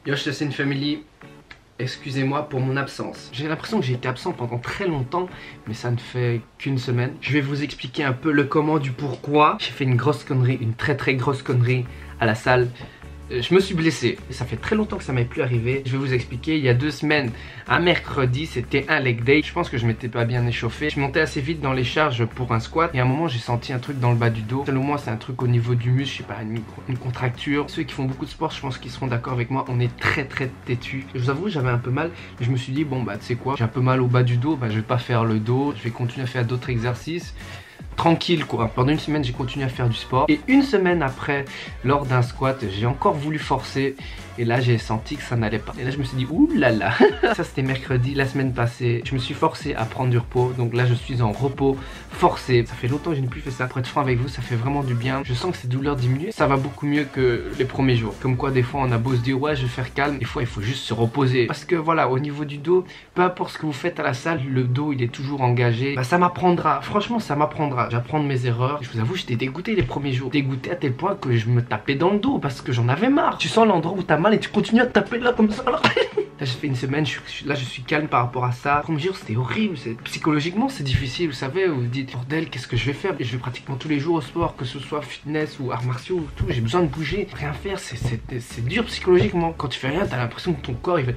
Yosh Sin Family, excusez-moi pour mon absence. J'ai l'impression que j'ai été absent pendant très longtemps, mais ça ne fait qu'une semaine. Je vais vous expliquer un peu le comment du pourquoi. J'ai fait une grosse connerie, une très grosse connerie à la salle. Je me suis blessé, ça fait très longtemps que ça m'est plus arrivé. Je vais vous expliquer, il y a 2 semaines, un mercredi, c'était un leg day. Je pense que je m'étais pas bien échauffé. Je montais assez vite dans les charges pour un squat et à un moment j'ai senti un truc dans le bas du dos. Selon moi c'est un truc au niveau du muscle, je sais pas, une contracture. Ceux qui font beaucoup de sport, je pense qu'ils seront d'accord avec moi, on est très têtu. Je vous avoue, j'avais un peu mal, mais je me suis dit bon bah tu sais quoi, j'ai un peu mal au bas du dos, bah je vais pas faire le dos, je vais continuer à faire d'autres exercices. Tranquille quoi. Pendant une semaine j'ai continué à faire du sport et une semaine après, lors d'un squat, j'ai encore voulu forcer et là j'ai senti que ça n'allait pas. Et là je me suis dit ouh là là. Ça c'était mercredi, la semaine passée, je me suis forcé à prendre du repos. Donc là je suis en repos forcé. Ça fait longtemps que je n'ai plus fait ça. Pour être franc avec vous, ça fait vraiment du bien. Je sens que ces douleurs diminuent. Ça va beaucoup mieux que les premiers jours. Comme quoi des fois on a beau se dire ouais je vais faire calme, des fois il faut juste se reposer. Parce que voilà, au niveau du dos, peu importe ce que vous faites à la salle, le dos il est toujours engagé. Bah, ça m'apprendra, franchement ça m'apprendra. J'apprends de mes erreurs. Je vous avoue, j'étais dégoûté les premiers jours. Dégoûté à tel point que je me tapais dans le dos parce que j'en avais marre. Tu sens l'endroit où t'as mal et tu continues à te taper là comme ça. Là, j'ai fait une semaine, là je suis calme par rapport à ça. Premier jour c'était horrible, psychologiquement c'est difficile, vous savez, vous vous dites bordel qu'est-ce que je vais faire. Et je vais pratiquement tous les jours au sport, que ce soit fitness ou arts martiaux ou tout, j'ai besoin de bouger. Rien faire, c'est dur psychologiquement. Quand tu fais rien, t'as l'impression que ton corps il fait...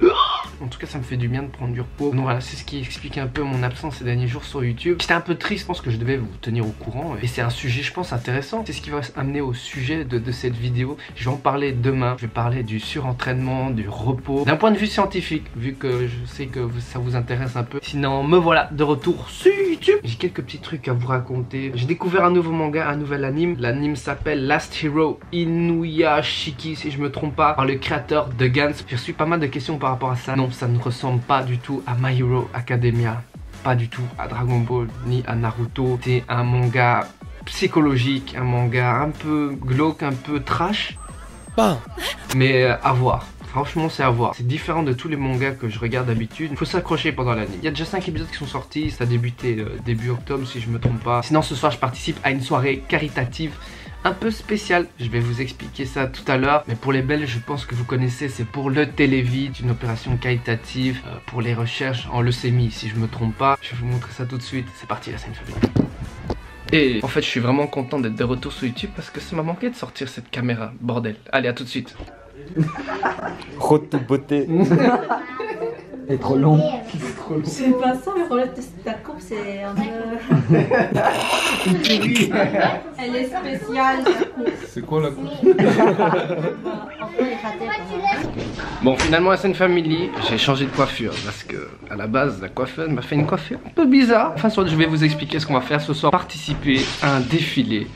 En tout cas ça me fait du bien de prendre du repos. Donc voilà, c'est ce qui explique un peu mon absence ces derniers jours sur YouTube. J'étais un peu triste, je pense que je devais vous tenir au courant. Et c'est un sujet je pense intéressant. C'est ce qui va amener au sujet de cette vidéo. Je vais en parler demain. Je vais parler du surentraînement, du repos, d'un point de vue scientifique, vu que je sais que ça vous intéresse un peu. Sinon me voilà de retour sur YouTube. J'ai quelques petits trucs à vous raconter. J'ai découvert un nouveau manga, un nouvel anime. L'anime s'appelle Last Hero Inuyashiki, si je me trompe pas, par le créateur de Gans. J'ai reçu pas mal de questions par rapport à ça. Non, ça ne ressemble pas du tout à My Hero Academia, pas du tout à Dragon Ball ni à Naruto. C'est un manga psychologique, un manga un peu glauque, un peu trash, mais à voir. Franchement c'est à voir. C'est différent de tous les mangas que je regarde d'habitude. Il faut s'accrocher pendant l'année. Il y a déjà 5 épisodes qui sont sortis. Ça a débuté début octobre si je me trompe pas. Sinon ce soir je participe à une soirée caritative un peu spécial, je vais vous expliquer ça tout à l'heure. Mais pour les Belges, je pense que vous connaissez, c'est pour le Télévide, une opération caritative pour les recherches en leucémie, si je me trompe pas. Je vais vous montrer ça tout de suite. C'est parti, la scène famille. Et en fait, je suis vraiment content d'être de retour sur YouTube parce que ça m'a manqué de sortir cette caméra, bordel. Allez, à tout de suite. Roto beauté. Elle est trop long. C'est pas ça, le problème de ta coupe, c'est un peu... Elle est spéciale, ta coupe. C'est quoi la coupe? Bon, finalement, la scène family, j'ai changé de coiffure parce que à la base, la coiffeuse m'a fait une coiffure un peu bizarre. Enfin, soit je vais vous expliquer ce qu'on va faire ce soir. Participer à un défilé.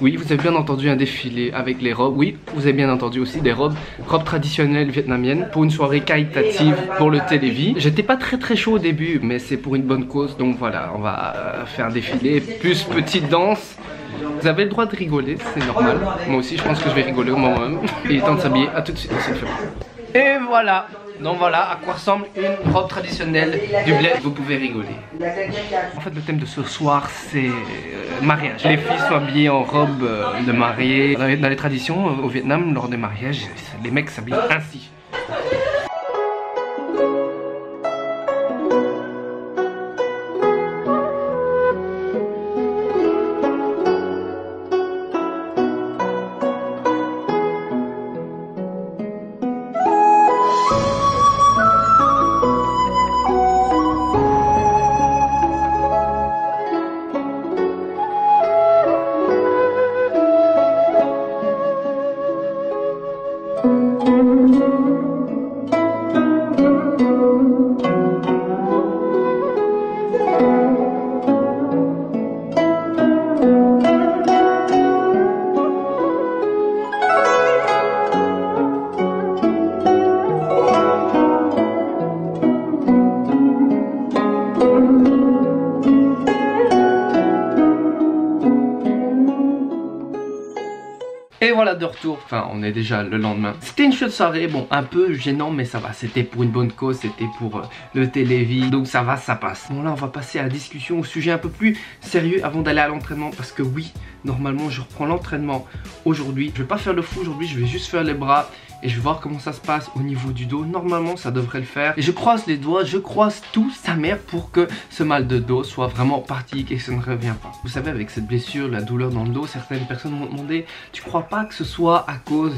Oui, vous avez bien entendu un défilé avec les robes. Oui, vous avez bien entendu aussi des robes traditionnelles vietnamiennes pour une soirée caritative pour le Télévide. J'étais pas très chaud au début, mais c'est pour une bonne cause. Donc voilà, on va faire un défilé plus petite danse. Vous avez le droit de rigoler, c'est normal. Moi aussi, je pense que je vais rigoler au moment-même. Il est temps de s'habiller. À tout de suite dans cette famille. Et voilà. Donc voilà à quoi ressemble une robe traditionnelle du bled. Vous pouvez rigoler. En fait le thème de ce soir c'est mariage. Les filles sont habillées en robe de mariée. Dans les traditions au Vietnam, lors des mariages, les mecs s'habillent ainsi. Et voilà de retour, enfin on est déjà le lendemain. C'était une chouette soirée, bon un peu gênant mais ça va. C'était pour une bonne cause, c'était pour le Télévide, donc ça va, ça passe. Bon là on va passer à la discussion, au sujet un peu plus sérieux avant d'aller à l'entraînement. Parce que oui, normalement je reprends l'entraînement aujourd'hui. Je vais pas faire le fou aujourd'hui, je vais juste faire les bras et je vais voir comment ça se passe au niveau du dos. Normalement ça devrait le faire et je croise les doigts, je croise tout sa mère pour que ce mal de dos soit vraiment parti et que ça ne revient pas. Vous savez, avec cette blessure, la douleur dans le dos, certaines personnes m'ont demandé, tu crois pas que ce soit à cause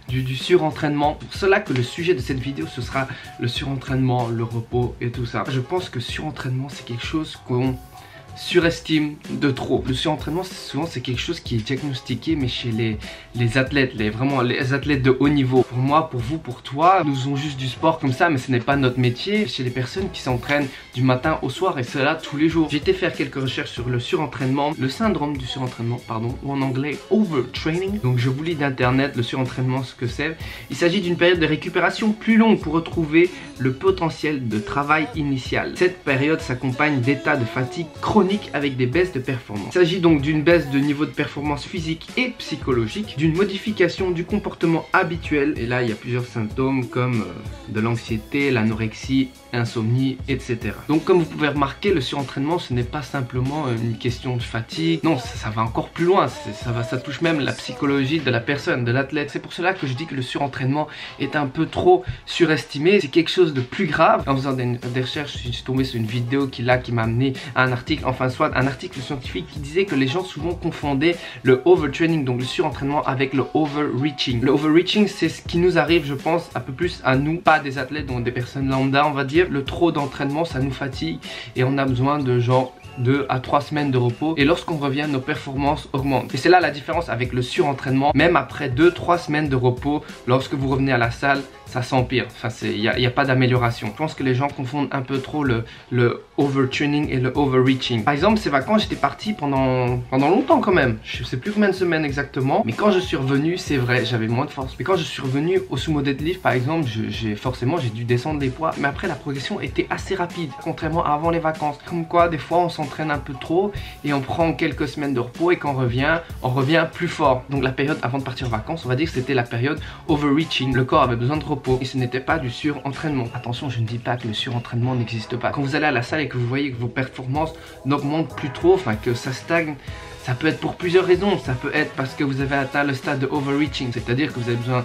du surentraînement? Pour cela que le sujet de cette vidéo ce sera le surentraînement, le repos et tout ça. Je pense que surentraînement c'est quelque chose qu'on surestime de trop. Le surentraînement souvent c'est quelque chose qui est diagnostiqué mais chez les athlètes, vraiment les athlètes de haut niveau. Pour moi, pour vous, pour toi, nous faisons juste du sport comme ça mais ce n'est pas notre métier. Chez les personnes qui s'entraînent du matin au soir et cela tous les jours. J'ai été faire quelques recherches sur le surentraînement, le syndrome du surentraînement pardon, ou en anglais overtraining. Donc je vous lis d'internet le surentraînement, ce que c'est. Il s'agit d'une période de récupération plus longue pour retrouver le potentiel de travail initial. Cette période s'accompagne d'états de fatigue chronique avec des baisses de performance. Il s'agit donc d'une baisse de niveau de performance physique et psychologique, d'une modification du comportement habituel, et là il y a plusieurs symptômes comme de l'anxiété, l'anorexie, insomnie, etc. Donc comme vous pouvez remarquer, le surentraînement ce n'est pas simplement une question de fatigue, non, ça va encore plus loin, ça touche même la psychologie de la personne, de l'athlète. C'est pour cela que je dis que le surentraînement est un peu trop surestimé, c'est quelque chose de plus grave. En faisant des recherches, je suis tombé sur une vidéo qui m'a amené à un article, enfin soit un article scientifique qui disait que les gens souvent confondaient le overtraining, donc le surentraînement, avec le overreaching. Le overreaching c'est ce qui nous arrive, je pense, un peu plus à nous, pas des athlètes, donc des personnes lambda on va dire. Le trop d'entraînement ça nous fatigue et on a besoin de genre 2 à 3 semaines de repos, et lorsqu'on revient nos performances augmentent. Et c'est là la différence avec le surentraînement. Même après 2-3 semaines de repos, lorsque vous revenez à la salle, ça s'empire. Enfin, il n'y a pas d'amélioration. Je pense que les gens confondent un peu trop le overtraining et le overreaching. Par exemple, ces vacances, j'étais parti pendant longtemps quand même. Je sais plus combien de semaines exactement. Mais quand je suis revenu, c'est vrai, j'avais moins de force. Mais quand je suis revenu au sumo deadlift, par exemple, forcément, j'ai dû descendre les poids. Mais après, la progression était assez rapide, contrairement à avant les vacances. Comme quoi, des fois, on s'entraîne un peu trop et on prend quelques semaines de repos et quand on revient plus fort. Donc la période avant de partir en vacances, on va dire que c'était la période overreaching. Le corps avait besoin de repos et ce n'était pas du surentraînement. Attention, je ne dis pas que le surentraînement n'existe pas. Quand vous allez à la salle et que vous voyez que vos performances n'augmentent plus trop, enfin que ça stagne, ça peut être pour plusieurs raisons. Ça peut être parce que vous avez atteint le stade de overreaching, c'est-à-dire que vous avez besoin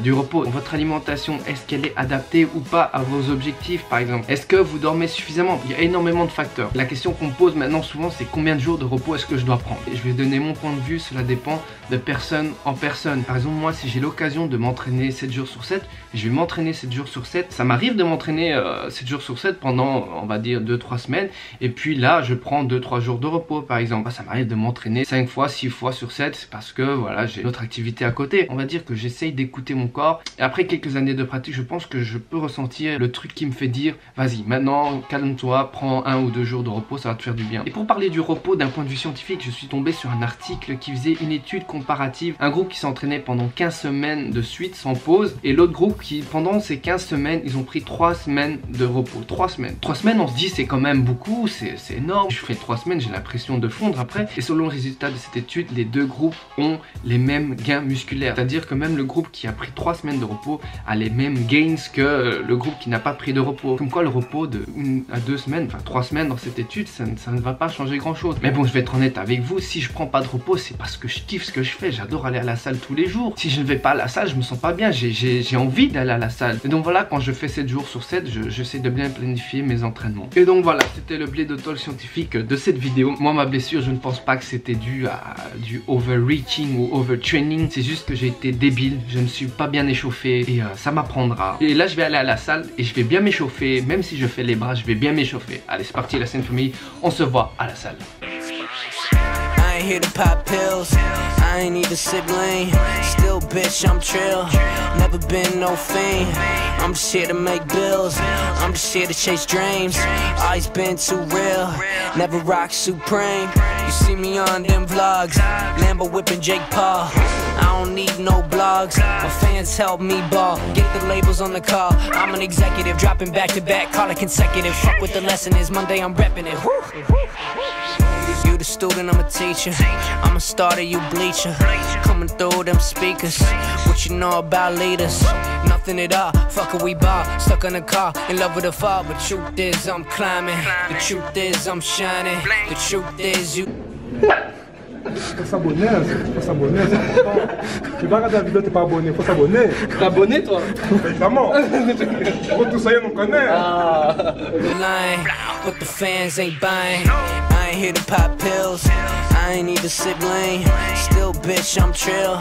du repos. Votre alimentation, est-ce qu'elle est adaptée ou pas à vos objectifs par exemple? Est-ce que vous dormez suffisamment? Il y a énormément de facteurs. La question qu'on me pose maintenant souvent, c'est combien de jours de repos est-ce que je dois prendre? Et je vais donner mon point de vue, cela dépend de personne en personne. Par exemple, moi, si j'ai l'occasion de m'entraîner 7 jours sur 7, je vais m'entraîner 7 jours sur 7. Ça m'arrive de m'entraîner 7 jours sur 7 pendant, on va dire, 2-3 semaines. Et puis là, je prends 2-3 jours de repos par exemple. Ça m'arrive de m'entraîner 5 fois, 6 fois sur 7, c'est parce que voilà, j'ai d'autres activités à côté. On va dire que j'essaye d'écouter mon corps. Et après quelques années de pratique, je pense que je peux ressentir le truc qui me fait dire vas-y, maintenant calme-toi, prends 1 ou 2 jours de repos, ça va te faire du bien. Et pour parler du repos d'un point de vue scientifique, je suis tombé sur un article qui faisait une étude comparative. Un groupe qui s'entraînait pendant 15 semaines de suite sans pause, et l'autre groupe qui pendant ces 15 semaines, ils ont pris 3 semaines de repos. 3 semaines. 3 semaines, on se dit c'est quand même beaucoup, c'est énorme. Je fais 3 semaines, j'ai l'impression de fondre après. Et selon le résultat de cette étude, les deux groupes ont les mêmes gains musculaires. C'est-à-dire que même le groupe qui a pris 3 semaines de repos a les mêmes gains que le groupe qui n'a pas pris de repos. Comme quoi le repos de 1 à 2 semaines, enfin 3 semaines dans cette étude, ça ne va pas changer grand chose. Mais bon, je vais être honnête avec vous, si je prends pas de repos, c'est parce que je kiffe ce que je fais. J'adore aller à la salle tous les jours. Si je ne vais pas à la salle, je me sens pas bien. J'ai envie d'aller à la salle. Et donc voilà, quand je fais 7 jours sur 7, j'essaie de bien planifier mes entraînements. Et donc voilà, c'était le blé de tôle scientifique de cette vidéo. Moi, ma blessure, je ne pense pas que c'était dû à du overreaching ou overtraining. C'est juste que j'ai été débile. Je ne suis pas bien échauffé et ça m'apprendra. Et là, je vais aller à la salle et je vais bien m'échauffer. Même si je fais les bras, je vais bien m'échauffer. Allez, c'est parti, la Sainte Famille. On se voit à la salle. ain't here to pop pills, I ain't even sibling. Still bitch, I'm trill, never been no fiend. I'm just here to make bills, I'm just here to chase dreams. Always been too real, never rock supreme. You see me on them vlogs, Lambo whipping Jake Paul. I don't need no blogs, my fans help me ball. Get the labels on the call, I'm an executive, dropping back to back, call it consecutive. Fuck what the lesson is, Monday I'm repping it. Woo. You the student, I'm a teacher, I'm a starter, you bleacher. Coming through them speakers, what you know about leaders? Nothing at all, fuck it, we ball. Stuck in the car, in love with the fall. But truth is I'm climbing, the truth is I'm shining. The truth is you Faut s'abonner, c'est important. Tu vas regarder la vidéo, t'es pas abonné, faut s'abonner. T'es abonné toi? Évidemment. Tout ça, on connaît. But the fans ain't buying. I ain't here to pop pills. I ain't need a sibling. Still, bitch, I'm trill.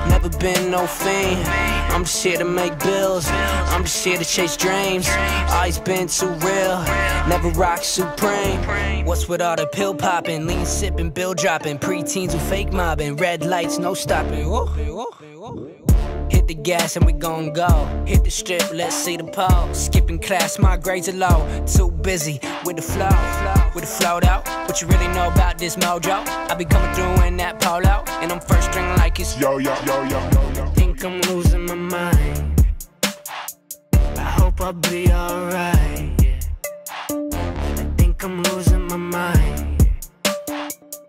Never been no fiend. I'm just here to make bills. I'm just here to chase dreams. Always been too real. Never rock supreme. What's with all the pill popping, lean sipping, bill dropping, preteens who fake mobbing, red lights, no stopping. Hit the gas and we gon' go. Hit the strip, let's see the pole. Skipping class, my grades are low. Too busy with the flow, with the float out. What you really know about this mojo? I be coming through in that polo, and I'm first string like it's yo. Think I'm losing my mind. I hope I'll be alright. I think I'm losing my mind.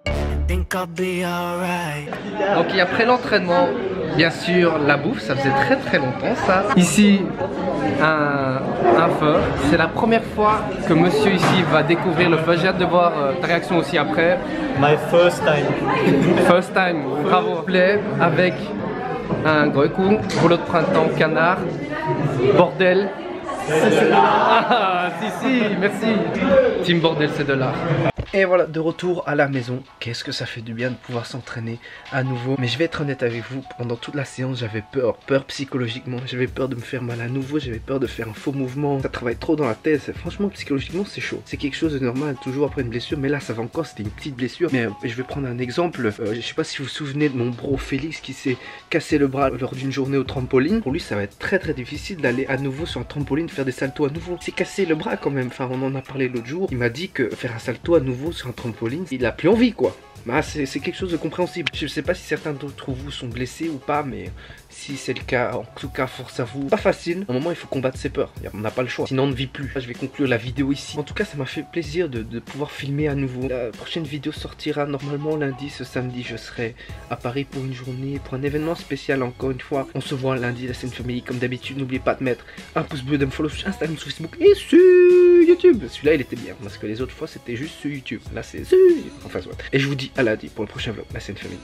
I think I'll be alright. Donc après l'entraînement, bien sûr la bouffe, ça faisait très longtemps ça. Ici un feu, c'est la première fois que monsieur ici va découvrir le feu. J'ai hâte de voir ta réaction aussi après. My first time. First time, bravo. Poulet avec un goikung, rouleau de printemps, canard, bordel. Ah, si, merci. Team Bordel, c'est de l'art. Et voilà, de retour à la maison. Qu'est-ce que ça fait du bien de pouvoir s'entraîner à nouveau. Mais je vais être honnête avec vous, pendant toute la séance, j'avais peur psychologiquement. J'avais peur de me faire mal à nouveau, j'avais peur de faire un faux mouvement. Ça travaille trop dans la tête. Franchement, psychologiquement, c'est chaud. C'est quelque chose de normal, toujours après une blessure. Mais là, ça va encore, c'était une petite blessure. Mais je vais prendre un exemple. Je sais pas si vous vous souvenez de mon bro Félix qui s'est cassé le bras lors d'une journée au trampoline. Pour lui, ça va être très difficile d'aller à nouveau sur un trampoline, faire des saltos à nouveau. C'est cassé le bras quand même. Enfin, on en a parlé l'autre jour. Il m'a dit que faire un salto à nouveau sur un trampoline, il a plus envie quoi. Bah, c'est quelque chose de compréhensible. Je sais pas si certains d'entre vous sont blessés ou pas, mais si c'est le cas, en tout cas force à vous. Pas facile, à un moment il faut combattre ses peurs, on n'a pas le choix, sinon on ne vit plus. Là, je vais conclure la vidéo ici. En tout cas ça m'a fait plaisir de pouvoir filmer à nouveau. La prochaine vidéo sortira normalement lundi. Ce samedi je serai à Paris pour une journée, pour un événement spécial encore une fois. On se voit lundi, la scène famille comme d'habitude. N'oubliez pas de mettre un pouce bleu, de me follow sur Instagram, sur Facebook et sur YouTube. Celui-là il était bien, parce que les autres fois c'était juste sur YouTube. Là c'est sur YouTube. Enfin soit. Et je vous dis à lundi pour le prochain vlog, la scène famille.